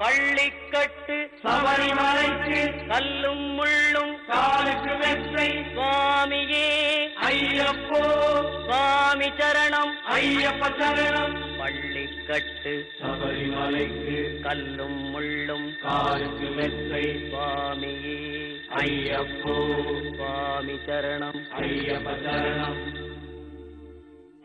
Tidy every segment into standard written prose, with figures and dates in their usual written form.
பள்ளிக்கட்டு சபரிமலைக்கு கல்லும் முள்ளும் காலுக்கு மெத்தை சுவாமியே ஐயப்போ சுவாமி சரணம் ஐயப்ப சரணம். பள்ளிக்கட்டு சபரிமலைக்கு கல்லும் முள்ளும் காலுக்கு மெத்தை சுவாமியே ஐயப்போ சுவாமி சரணம் ஐயப்ப சரணம்.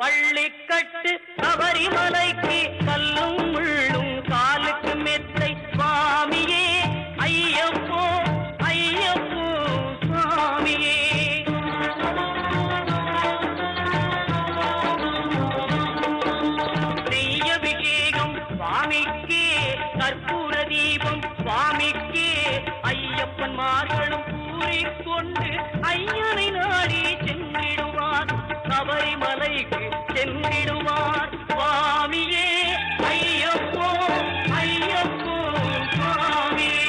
பள்ளிக்கட்டு சபரிமலைக்கு கல்லும் முள்ளும் காலுக்கு மெத்தை சுவாமியே ஐயப்போ ஐயப்போ சுவாமியே. நெய்யபிஷேகம் சுவாமிக்கே கற்பூர தீபம் சுவாமிக்கே ஐயப்பன்மார்களும் கூறிக்கொண்டு ஐயனை நாடி சென்றிடுவார் சபரிமலைக்கு சென்றிடுவார் சுவாமியே ஐயப்போ ஐயப்போ சுவாமியே.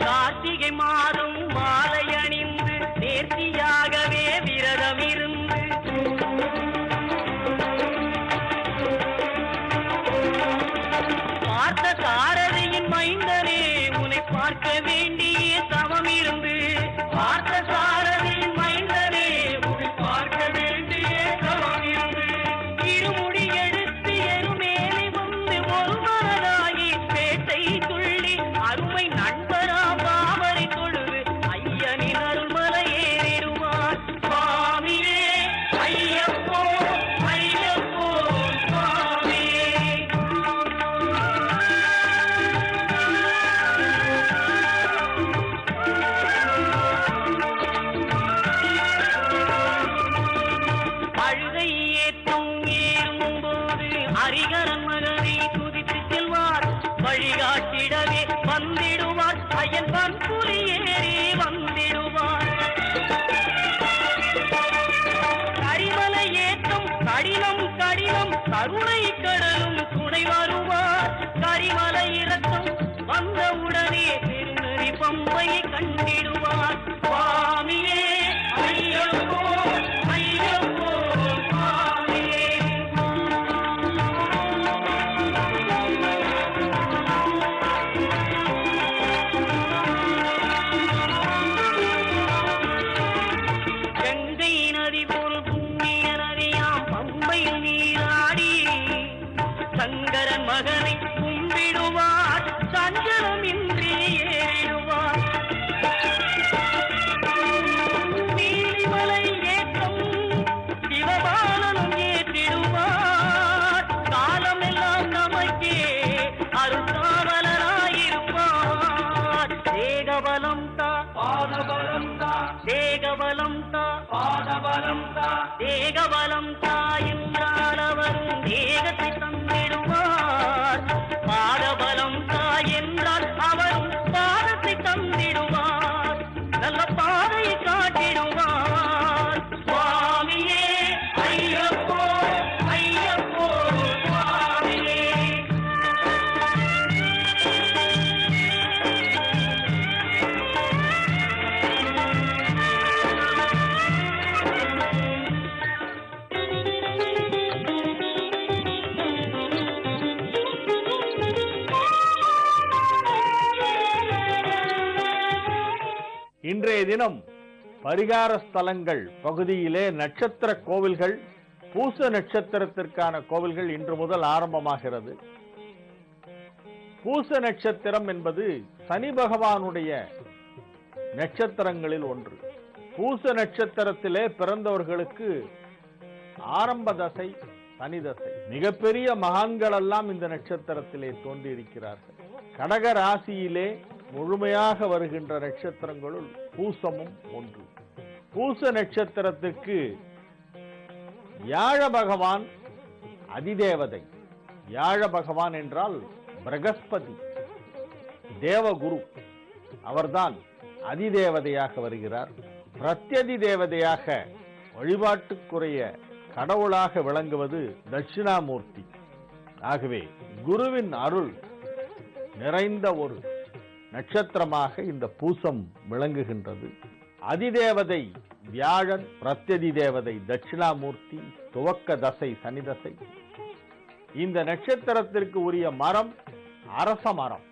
கார்த்திகை மாதம் மாலை அணிந்து நேர்த்தியாகவே விரதம் இருந்து பார்த்த சாரதியின் மைந்தனே உன்னை பார்க்க வேண்டிய தவம் இருந்து பார்த்த சாரதியின் மைந்தனே உன்னை பார்க்க வேண்டிய தவம் இருந்து இருமுடி எடுத்து எருமேலி வந்து ஒரு மனதாகி பேட்டை துள்ளி அருமை நண்பரா பாவரை தொழுது ஐயனின் அருள்மலை ஏறிடுவார் சுவாமியே ஐயப்போ ஐயப்போ சுவாமியே. அழுகை ஏற்றும் ஏறும்போது ஹரிகரன் மகனை துதித்து செல்வார் வழிகாட்டிடவே வந்திடுவார் ஐயன் பன்புலி ஏறி வந்திடுவார். கரிமலை ஏற்றும் கடினம் கடினம் கருணை கடலும் துணை வருவார் கரிமலை இறக்கம் வந்தவுடனே திருநெறி பம்பையை கண்டிடுவார் சுவாமியே ஐயப்போ ஐயப்போ சுவாமியே. கங்கை நதி போல் புண்ணிய நதியாம் பம்பையில் நீராடி சங்கரன் மகனை கும்பிடுவார் சஞ்சலமின்றி ஏறிடுவார். நீலிமலை ஏற்றம் சிவபாலனும் ஏற்றிடுவார் காலமெல்லாம் நமக்கே அருள்காவலராயிருப்பார். தேகபலம் தா பாதபலம் தா தேகபலம் தா பாதபலம் தா தேகபலம் தா என்றால் அவரும் தேகத்தை தந்திடுவார். பாதபலம் தா என்றால் அவரும் பாதத்தை தந்திடுவார். நல்ல பாதையை காட்டிடுவார் சுவாமியே ஐயப்போ ஐயப்போ சுவாமியே. இன்றைய தினம் பரிகார ஸ்தலங்கள் பகுதியிலே நட்சத்திர கோவில்கள் பூச நட்சத்திரத்திற்கான கோவில்கள் இன்று முதல் ஆரம்பமாகிறது. பூச நட்சத்திரம் என்பது சனி பகவானுடைய நட்சத்திரங்களில் ஒன்று. பூச நட்சத்திரத்திலே பிறந்தவர்களுக்கு ஆரம்ப தசை சனி தசை. மிகப்பெரிய மகான்கள் எல்லாம் இந்த நட்சத்திரத்திலே தோன்றியிருக்கிறார்கள். கடக ராசியிலே முழுமையாக வருகின்ற நட்சத்திரங்களுள் பூசமும் ஒன்று. பூச நட்சத்திரத்திற்கு வியாழ பகவான் அதிதேவதை. வியாழ பகவான் என்றால் பிரகஸ்பதி தேவகுரு, அவர்தான் அதிதேவதையாக வருகிறார். பிரத்யதி தேவதையாக வழிபாட்டுக்குரிய கடவுளாக விளங்குவது தட்சிணாமூர்த்தி. ஆகவே குருவின் அருள் நிறைந்த ஒரு நட்சத்திரமாக இந்த பூசம் விளங்குகின்றது. அதிதேவதை வியாழன், பிரத்யதி தேவதை தட்சிணாமூர்த்தி, துவக்க தசை சனி தசை. இந்த நட்சத்திரத்திற்கு உரிய மரம் அரச மரம்.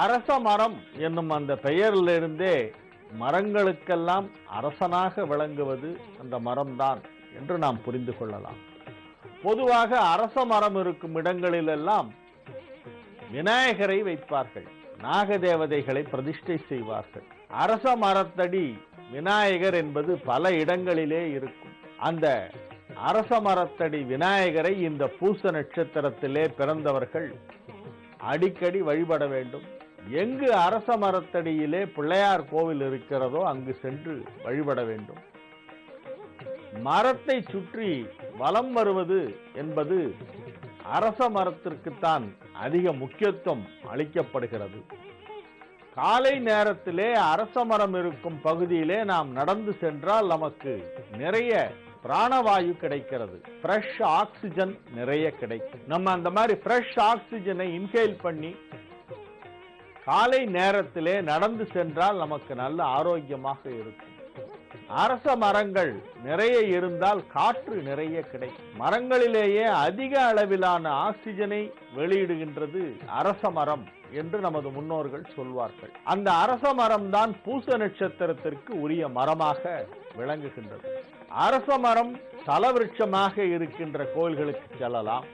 அரச மரம் என்னும் அந்த பெயரிலிருந்தே மரங்களுக்கெல்லாம் அரசனாக விளங்குவது அந்த மரம்தான் என்று நாம் புரிந்து கொள்ளலாம். பொதுவாக அரச மரம் இருக்கும் இடங்களிலெல்லாம் விநாயகரை வைப்பார்கள், நாகதேவதைகளை பிரதிஷ்டை செய்வார்கள். அரச மரத்தடி விநாயகர் என்பது பல இடங்களிலே இருக்கும். அந்த அரச மரத்தடி விநாயகரை இந்த பூச நட்சத்திரத்திலே பிறந்தவர்கள் அடிக்கடி வழிபட வேண்டும். எங்கு அரச மரத்தடியிலே பிள்ளையார் கோவில் இருக்கிறதோ அங்கு சென்று வழிபட வேண்டும். மரத்தை சுற்றி வலம் வருவது என்பது அரச மரத்திற்குத்தான் அதிக முக்கியத்துவம் அளிக்கப்படுகிறது. காலை நேரத்திலே அரச மரம் இருக்கும் பகுதியிலே நாம் நடந்து சென்றால் நமக்கு நிறைய பிராணவாயு கிடைக்கிறது, ஃப்ரெஷ் ஆக்சிஜன் நிறைய கிடைக்கும். நம்ம அந்த மாதிரி ஃப்ரெஷ் ஆக்சிஜனை இன்ஹேல் பண்ணி காலை நேரத்திலே நடந்து சென்றால் நமக்கு நல்ல ஆரோக்கியமாக இருக்கும். அரச மரங்கள் நிறைய இருந்தால் காற்று நிறைய கிடைக்கும். மரங்களிலேயே அதிக அளவிலான ஆக்சிஜனை வெளியிடுகின்றது அரச மரம் என்று நமது முன்னோர்கள் சொல்வார்கள். அந்த அரச மரம் தான் பூச நட்சத்திரத்திற்கு உரிய மரமாக விளங்குகின்றது. அரச மரம் தலவிருட்சமாக இருக்கின்ற கோயில்களுக்கு செல்லலாம்.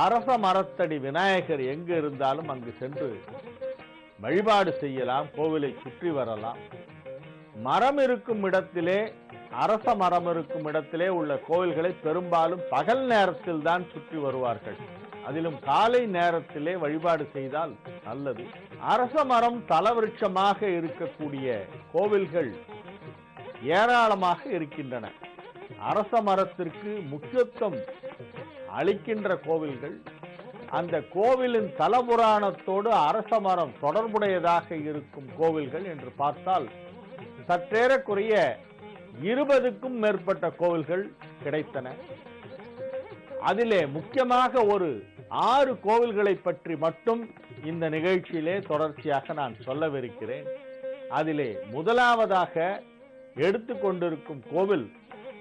அரச மரத்தடி விநாயகர் எங்கு இருந்தாலும் அங்கு சென்று வழிபாடு செய்யலாம், கோவிலை சுற்றி வரலாம். மரம் இருக்கும் இடத்திலே, அரச மரம் இருக்கும் இடத்திலே உள்ள கோவில்களை பெரும்பாலும் பகல் நேரத்தில் தான் சுற்றி வருவார்கள். அதிலும் காலை நேரத்திலே வழிபாடு செய்தால் நல்லது. அரச மரம் தலவிருட்சமாக இருக்கக்கூடிய கோவில்கள் ஏராளமாக இருக்கின்றன. அரச மரத்திற்கு முக்கியத்துவம் அளிக்கின்ற கோவில்கள், அந்த கோவிலின் தலபுராணத்தோடு அரச மரம் தொடர்புடையதாக இருக்கும் கோவில்கள் என்று பார்த்தால் சற்றேறக்குறைய 20க்கும் மேற்பட்ட கோவில்கள் கிடைத்தன. அதிலே முக்கியமாக ஒரு 6 கோவில்களை பற்றி மட்டும் இந்த நிகழ்ச்சியிலே தொடர்ச்சியாக நான் சொல்லவிருக்கிறேன். அதிலே முதலாவதாக எடுத்துக்கொண்டிருக்கும் கோவில்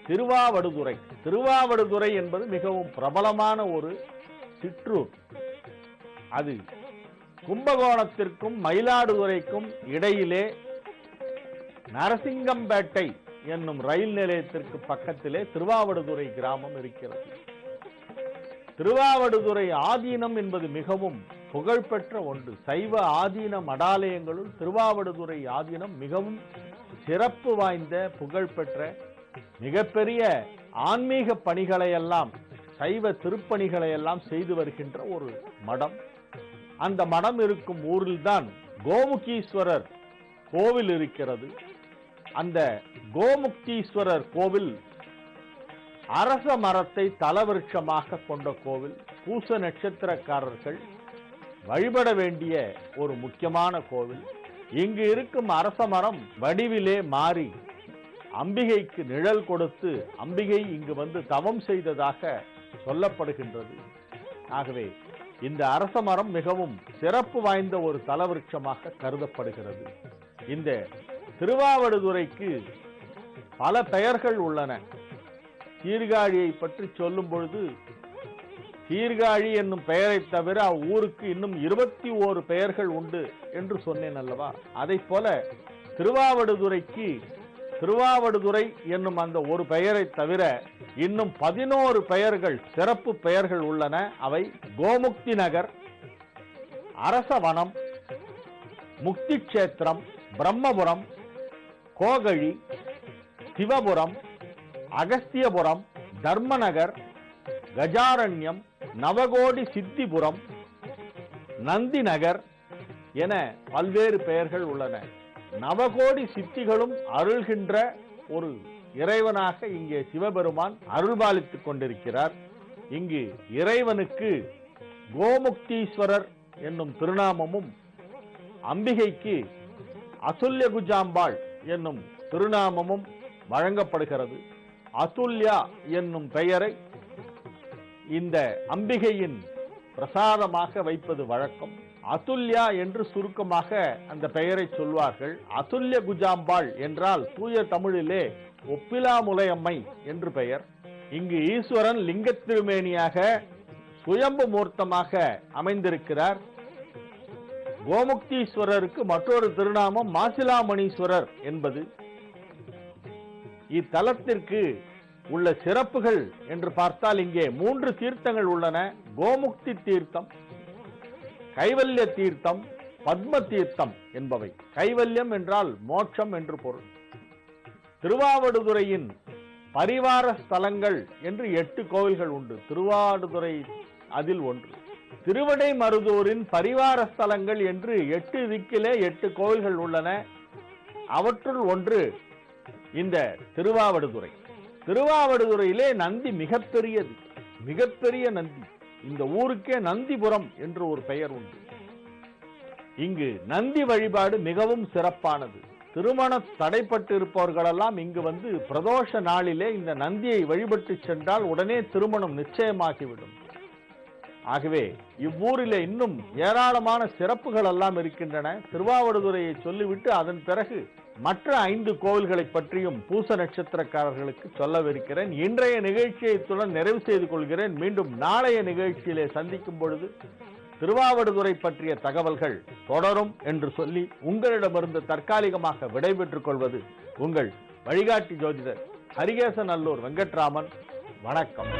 திருவாவடுதுறை. திருவாவடுதுறை என்பது மிகவும் பிரபலமான ஒரு சிற்றூர். அது கும்பகோணத்திற்கும் மயிலாடுதுறைக்கும் இடையிலே நரசிங்கம்பேட்டை என்னும் ரயில் நிலையத்திற்கு பக்கத்திலே திருவாவடுதுறை கிராமம் இருக்கிறது. திருவாவடுதுறை ஆதீனம் என்பது மிகவும் புகழ்பெற்ற ஒன்று. சைவ ஆதீன மடாலயங்களுள் திருவாவடுதுறை ஆதீனம் மிகவும் சிறப்பு வாய்ந்த புகழ்பெற்ற மிகப்பெரிய ஆன்மீக பணிகளை எல்லாம், சைவ திருப்பணிகளை எல்லாம் செய்து வருகின்ற ஒரு மடம். அந்த மடம் இருக்கும் ஊரில்தான் கோமுகீஸ்வரர் கோவில் இருக்கிறது. அந்த கோமுக்தீஸ்வரர் கோவில் அரச மரத்தை தலவிருட்சமாக கொண்ட கோவில். பூச நட்சத்திரக்காரர்கள் வழிபட வேண்டிய ஒரு முக்கியமான கோவில். இங்கு இருக்கும் அரச மரம் வடிவிலே மாறி அம்பிகைக்கு நிழல் கொடுத்து அம்பிகை இங்கு வந்து தவம் செய்ததாக சொல்லப்படுகின்றது. ஆகவே இந்த அரச மரம் மிகவும் சிறப்பு வாய்ந்த ஒரு தலவிருட்சமாக கருதப்படுகிறது. இந்த திருவாவடுதுறைக்கு பல பெயர்கள் உள்ளன. சீர்காழியை பற்றி சொல்லும் பொழுது சீர்காழி என்னும் பெயரை தவிர ஊருக்கு இன்னும் 21 பெயர்கள் உண்டு என்று சொன்னேன் அல்லவா? அதை போல திருவாவடுதுறைக்கு திருவாவடுதுறை என்னும் அந்த ஒரு பெயரை தவிர இன்னும் 11 பெயர்கள், சிறப்பு பெயர்கள் உள்ளன. அவை கோமுக்தி நகர், அரசவனம், முக்தி கஷேத்திரம், பிரம்மபுரம், கோகழி, சிவபுரம், அகஸ்தியபுரம், தர்மநகர், கஜாரண்யம், நவகோடி சித்திபுரம், நந்தி நகர் என பல்வேறு பெயர்கள் உள்ளன. நவகோடி சித்திகளும் அருள்கின்ற ஒரு இறைவனாக இங்கே சிவபெருமான் அருள்பாலித்துக் கொண்டிருக்கிறார். இங்கு இறைவனுக்கு கோமுக்தீஸ்வரர் என்னும் திருநாமமும், அம்பிகைக்கு அசுல்யகுஜாம்பாள் என்னும் திருநாமமும் வழங்கப்படுகிறது. அதுல்யா என்னும் பெயரை இந்த அம்பிகையின் பிரசாதமாக வைப்பது வழக்கம். அதுல்யா என்று சுருக்கமாக அந்த பெயரை சொல்வார்கள். அதுல்ய குஜாம்பாள் என்றால் தூய தமிழிலே ஒப்பிலாமுலையம்மை என்று பெயர். இங்கு ஈஸ்வரன் லிங்க திருமேனியாக சுயம்பு மூர்த்தமாக அமைந்திருக்கிறார். கோமுக்தீஸ்வரருக்கு மற்றொரு திருநாமம் மாசிலாமணீஸ்வரர் என்பது. இத்தலத்திற்கு உள்ள சிறப்புகள் என்று பார்த்தால் இங்கே 3 தீர்த்தங்கள் உள்ளன. கோமுக்தி தீர்த்தம், கைவல்ய தீர்த்தம், பத்ம தீர்த்தம் என்பவை. கைவல்யம் என்றால் மோட்சம் என்று பொருள். திருவாவடுதுறையின் பரிவார ஸ்தலங்கள் என்று 8 கோவில்கள் உண்டு. திருவாவடுதுறை அதில் ஒன்று. திருவடை மருதூரின் பரிவார ஸ்தலங்கள் என்று 8 திக்கிலே 8 கோவில்கள் உள்ளன. அவற்றுள் ஒன்று இந்த திருவாவடுதுறை. திருவாவடுதுறையிலே நந்தி மிகப்பெரியது, மிகப்பெரிய நந்தி. இந்த ஊருக்கே நந்திபுரம் என்று ஒரு பெயர் உண்டு. இங்கு நந்தி வழிபாடு மிகவும் சிறப்பானது. திருமண தடைப்பட்டு இருப்பவர்களெல்லாம் இங்கு வந்து பிரதோஷ நாளிலே இந்த நந்தியை வழிபட்டு சென்றால் உடனே திருமணம் நிச்சயமாகிவிடும். ஆகவே இவ்வூரிலே இன்னும் ஏராளமான சிறப்புகள் எல்லாம் இருக்கின்றன. திருவாவடுதுறையை சொல்லிவிட்டு அதன் பிறகு மற்ற 5 கோவில்களை பற்றியும் பூச நட்சத்திரக்காரர்களுக்கு சொல்லவிருக்கிறேன். இன்றைய நிகழ்ச்சியை இத்துடன் நிறைவு செய்து கொள்கிறேன். மீண்டும் நாளைய நிகழ்ச்சியிலே சந்திக்கும் பொழுது திருவாவடுதுறை பற்றிய தகவல்கள் தொடரும் என்று சொல்லி உங்களிடமிருந்து தற்காலிகமாக விடைபெற்றுக் கொள்வது உங்கள் வழிகாட்டி ஜோதிடர் ஹரிகேசநல்லூர் வெங்கட்ராமன். வணக்கம்.